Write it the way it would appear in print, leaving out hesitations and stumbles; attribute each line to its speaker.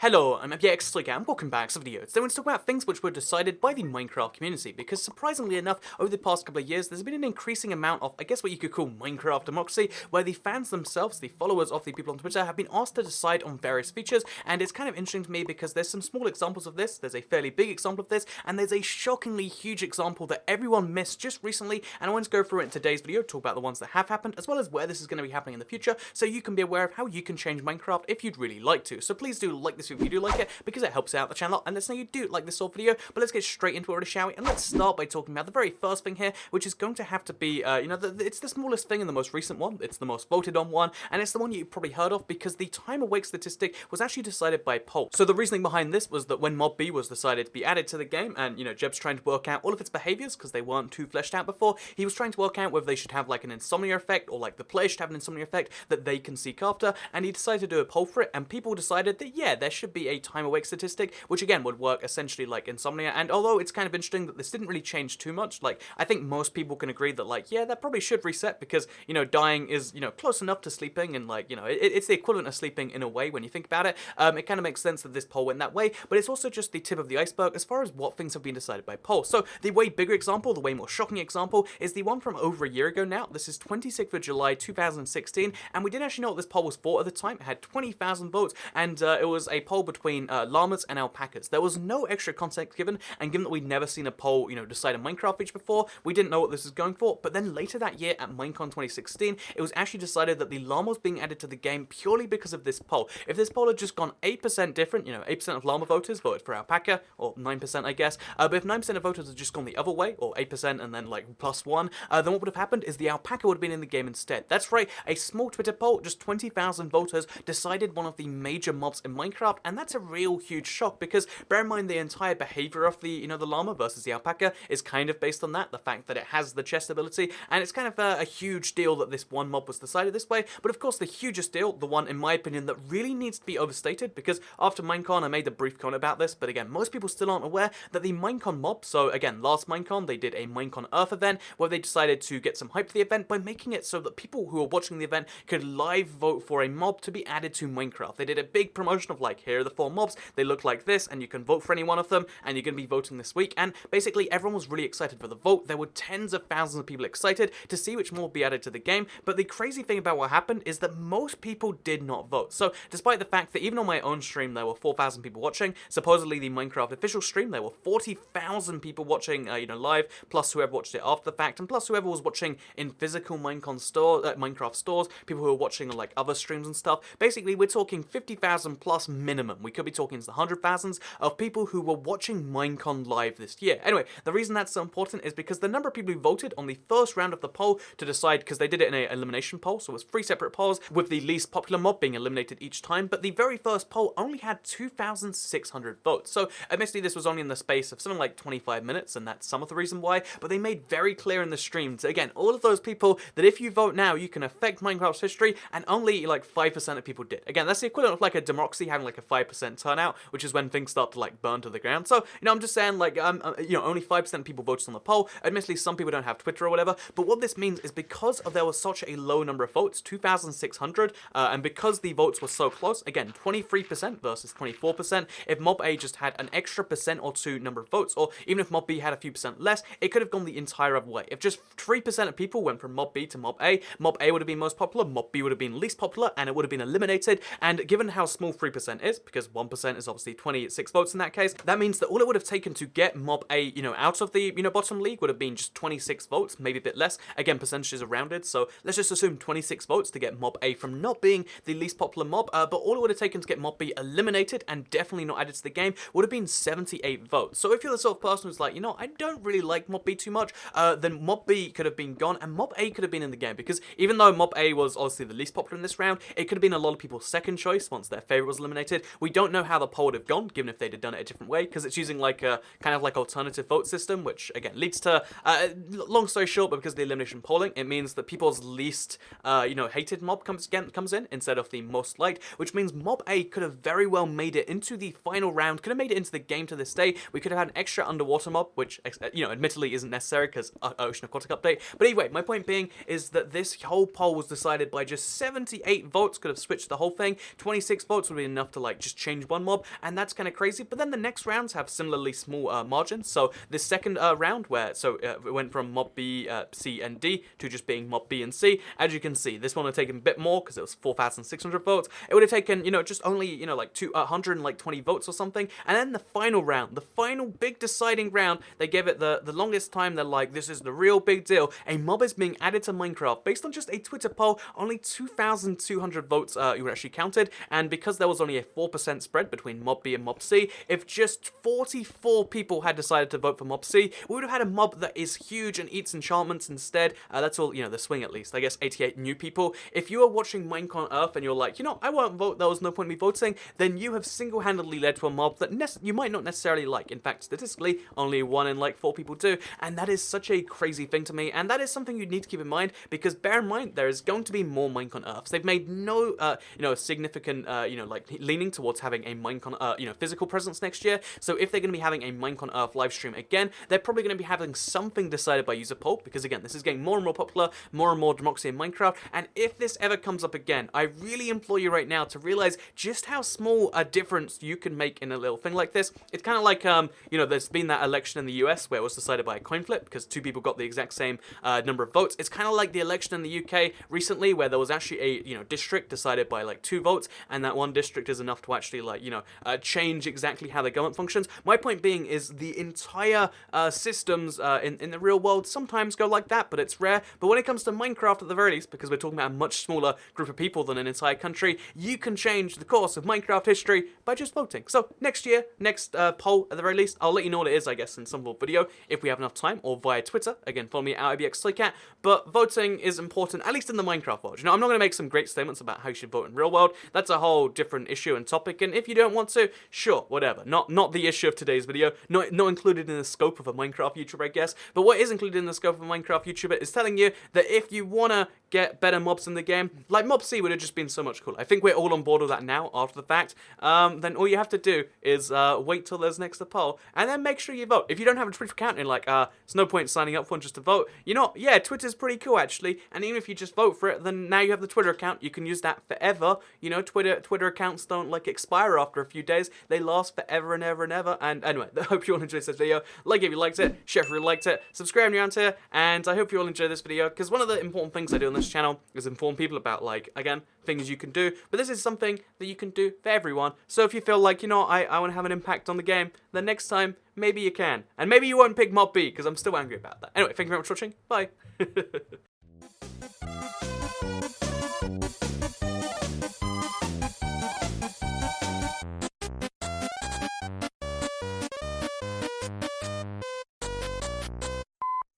Speaker 1: Hello, I'm FBX and welcome back to the video. Today we're going to talk about things which were decided by the Minecraft community, because surprisingly enough, over the past couple of years, there's been an increasing amount of, I guess what you could call Minecraft democracy, where the fans themselves, the followers of the people on Twitter, have been asked to decide on various features, and it's kind of interesting to me because there's some small examples of this, there's a fairly big example of this, and there's a shockingly huge example that everyone missed just recently, and I want to go through it in today's video, talk about the ones that have happened, as well as where this is going to be happening in the future, so you can be aware of how you can change Minecraft if you'd really like to. So please do like this if you do like it, because it helps out the channel, and let's know you do like this sort of video. But let's get straight into it, shall we? And let's start by talking about the very first thing here, which is going to have to be, it's the smallest thing and the most recent one, it's the most voted on one, and it's the one you've probably heard of, because the time awake statistic was actually decided by poll. So the reasoning behind this was that when Mob B was decided to be added to the game, and, Jeb's trying to work out all of its behaviors, because they weren't too fleshed out before, he was trying to work out whether they should have, like, an insomnia effect, or, like, the player should have an insomnia effect that they can seek after, and he decided to do a poll for it, and people decided that, yeah, there should be a time awake statistic, which again would work essentially like insomnia. And although it's kind of interesting that this didn't really change too much, like, I think most people can agree that, like, yeah, that probably should reset, because, dying is, close enough to sleeping, and, like, it's the equivalent of sleeping in a way when you think about it. It kind of makes sense that this poll went that way, but it's also just the tip of the iceberg as far as what things have been decided by poll. So the way bigger example, the way more shocking example, is the one from over a year ago now. This is 26th of July 2016, and we didn't actually know what this poll was for at the time. It had 20,000 votes, and it was a poll between llamas and alpacas. There was no extra context given, and given that we'd never seen a poll, decide a Minecraft feature before, we didn't know what this was going for. But then later that year at Minecon 2016, it was actually decided that the llama was being added to the game purely because of this poll. If this poll had just gone 8% different, 8% of llama voters voted for alpaca, or 9% I guess, but if 9% of voters had just gone the other way, or 8% and then like +1, then what would have happened is the alpaca would have been in the game instead. That's right, a small Twitter poll, just 20,000 voters, decided one of the major mobs in Minecraft, and that's a real huge shock, because bear in mind the entire behavior of the, the llama versus the alpaca is kind of based on that, the fact that it has the chest ability, and it's kind of a huge deal that this one mob was decided this way. But of course the hugest deal, the one in my opinion that really needs to be overstated, because after Minecon I made a brief comment about this, but again, most people still aren't aware that the Minecon mob, so again, last Minecon they did a Minecon Earth event where they decided to get some hype for the event by making it so that people who are watching the event could live vote for a mob to be added to Minecraft. They did a big promotion of, like, here are the 4 mobs, they look like this, and you can vote for any one of them, and you're going to be voting this week. And basically everyone was really excited for the vote. There were tens of thousands of people excited to see which mob would be added to the game, but the crazy thing about what happened is that most people did not vote. So despite the fact that even on my own stream there were 4,000 people watching, supposedly the Minecraft official stream there were 40,000 people watching, live, plus whoever watched it after the fact, and plus whoever was watching in physical Minecraft stores, people who were watching on, like, other streams and stuff. Basically we're talking 50,000 plus minimum. We could be talking into the 100,000s of people who were watching Minecon live this year. Anyway, the reason that's so important is because the number of people who voted on the first round of the poll to decide, because they did it in an elimination poll, so it was 3 separate polls, with the least popular mob being eliminated each time, but the very first poll only had 2,600 votes. So admittedly this was only in the space of something like 25 minutes, and that's some of the reason why, but they made very clear in the stream to, again, all of those people that if you vote now, you can affect Minecraft's history, and only like 5% of people did. Again, that's the equivalent of like a democracy having like a 5% turnout, which is when things start to like burn to the ground. So, I'm just saying, like, only 5% of people voted on the poll. Admittedly, some people don't have Twitter or whatever, but what this means is because there was such a low number of votes, 2,600, and because the votes were so close, again, 23% versus 24%, if Mob A just had an extra percent or two number of votes, or even if Mob B had a few percent less, it could have gone the entire other way. If just 3% of people went from Mob B to Mob A would have been most popular, Mob B would have been least popular, and it would have been eliminated. And given how small 3% is, because 1% is obviously 26 votes in that case, that means that all it would have taken to get Mob A, out of the, bottom league would have been just 26 votes, maybe a bit less. Again, percentages are rounded, so let's just assume 26 votes to get Mob A from not being the least popular mob, but all it would have taken to get Mob B eliminated and definitely not added to the game would have been 78 votes. So if you're the sort of person who's like, I don't really like Mob B too much, then Mob B could have been gone, and Mob A could have been in the game, because even though Mob A was obviously the least popular in this round, it could have been a lot of people's second choice once their favorite was eliminated. We don't know how the poll would have gone, given if they'd have done it a different way, because it's using like a kind of like alternative vote system, which again leads to, long story short, but because of the elimination polling, it means that people's least, hated mob comes in instead of the most liked, which means Mob A could have very well made it into the final round, could have made it into the game to this day. We could have had an extra underwater mob, which, admittedly isn't necessary because Ocean Aquatic update. But anyway, my point being is that this whole poll was decided by just 78 votes, could have switched the whole thing. 26 votes would be enough to, like, like just change one mob, and that's kind of crazy. But then the next rounds have similarly small margins. So this second round where it went from mob B, C, and D to just being mob B and C. As you can see, this one would have taken a bit more because it was 4,600 votes. It would have taken, you know, just only, you know, like 220 votes or something. And then the final round, the final big deciding round, they gave it the longest time. They're like, this is the real big deal. A mob is being added to Minecraft based on just a Twitter poll. Only 2,200 votes were actually counted, and because there was only a 4% spread between mob B and mob C, if just 44 people had decided to vote for mob C, we would have had a mob that is huge and eats enchantments instead. That's all, you know, the swing at least. I guess 88 new people. If you are watching Minecraft on Earth and you're like, you know, I won't vote, there was no point in me voting, then you have single-handedly led to a mob that you might not necessarily like. In fact, statistically, only 1 in like 4 people do, and that is such a crazy thing to me, and that is something you need to keep in mind, because bear in mind, there is going to be more Minecraft Earths. They've made no, you know, significant, you know, like leaning towards having a Minecraft, you know, physical presence next year. So if they're going to be having a Minecraft Earth live stream again, they're probably going to be having something decided by user poll, because again, this is getting more and more popular, more and more democracy in Minecraft. And if this ever comes up again, I really implore you right now to realize just how small a difference you can make in a little thing like this. It's kind of like, you know, there's been that election in the US where it was decided by a coin flip because 2 people got the exact same number of votes. It's kind of like the election in the UK recently where there was actually a, you know, district decided by like 2 votes, and that one district is enough to actually, like, you know, change exactly how the government functions. My point being is the entire systems in the real world sometimes go like that, but it's rare. But when it comes to Minecraft, at the very least, because we're talking about a much smaller group of people than an entire country, you can change the course of Minecraft history by just voting. So next year, next poll at the very least, I'll let you know what it is, I guess, in some more video if we have enough time, or via Twitter. Again, follow me at IBXSlaycat. But voting is important, at least in the Minecraft world. You know, I'm not going to make some great statements about how you should vote in real world. That's a whole different issue and topic, and if you don't want to, sure, whatever. Not the issue of today's video, not included in the scope of a Minecraft YouTuber, I guess. But what is included in the scope of a Minecraft YouTuber is telling you that if you want to get better mobs in the game, like Mob C would have just been so much cooler. I think we're all on board with that now, after the fact. Then all you have to do is wait till there's next a poll, and then make sure you vote. If you don't have a Twitter account, and like, there's no point signing up for one just to vote, you know, yeah, Twitter's pretty cool, actually, and even if you just vote for it, then now you have the Twitter account, you can use that forever. You know, Twitter accounts don't, like, expire after a few days, they last forever and ever and ever. And anyway, I hope you all enjoyed this video. Like if you liked it, share if you liked it, subscribe if you're around here, and I hope you all enjoy this video, because one of the important things I do on this channel is inform people about, like, again, things you can do, but this is something that you can do for everyone. So if you feel like, you know, I want to have an impact on the game, then next time, maybe you can. And maybe you won't pick Mob B, because I'm still angry about that. Anyway, thank you very much for watching. Bye.